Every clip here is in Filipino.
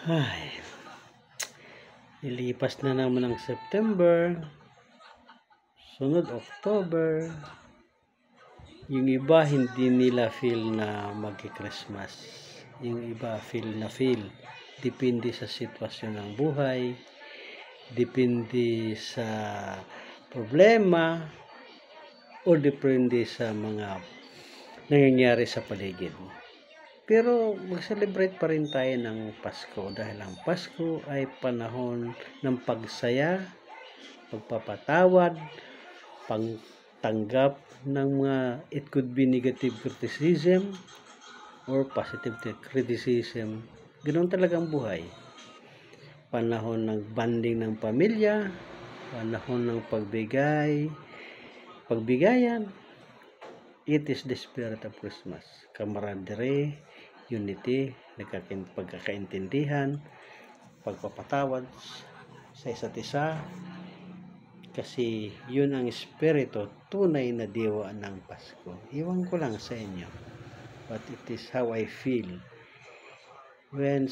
Ay, ilipas na naman ang September, sunod October. Yung iba hindi nila feel na magki-Christmas. Yung iba feel na feel. Depende sa sitwasyon ng buhay, depende sa problema, o depende sa mga nangyayari sa paligid. Pero mag-celebrate pa rin tayo ng Pasko dahil ang Pasko ay panahon ng pagsaya, pagpapatawad, pagtanggap ng mga it could be negative criticism or positive criticism. Ganoon talaga ang buhay. Panahon ng bonding ng pamilya, panahon ng pagbigayan. It is the spirit of Christmas. Camaraderie, unity, pagkakaintindihan, pagpapatawad sa isa't isa. Kasi yun ang espiritu, tunay na diwa ng Pasko. Iwan ko lang sa inyo. But it is how I feel. When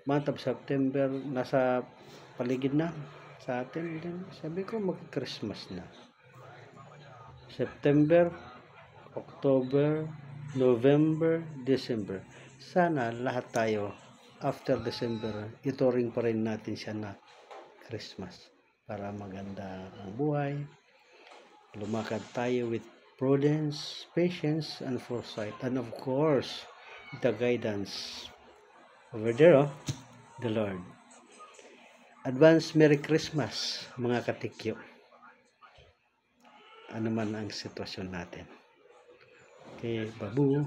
month of September, nasa paligid na sa atin, sabi ko mag-Christmas na. September, October, November, December. Sana lahat tayo after December, ito rin pa rin natin siya na Christmas para maganda ang buhay. Lumakad tayo with prudence, patience, and foresight. And of course, the guidance over there, the Lord. Advance Merry Christmas, mga katikyo. Ano man ang sitwasyon natin. Okay, babu.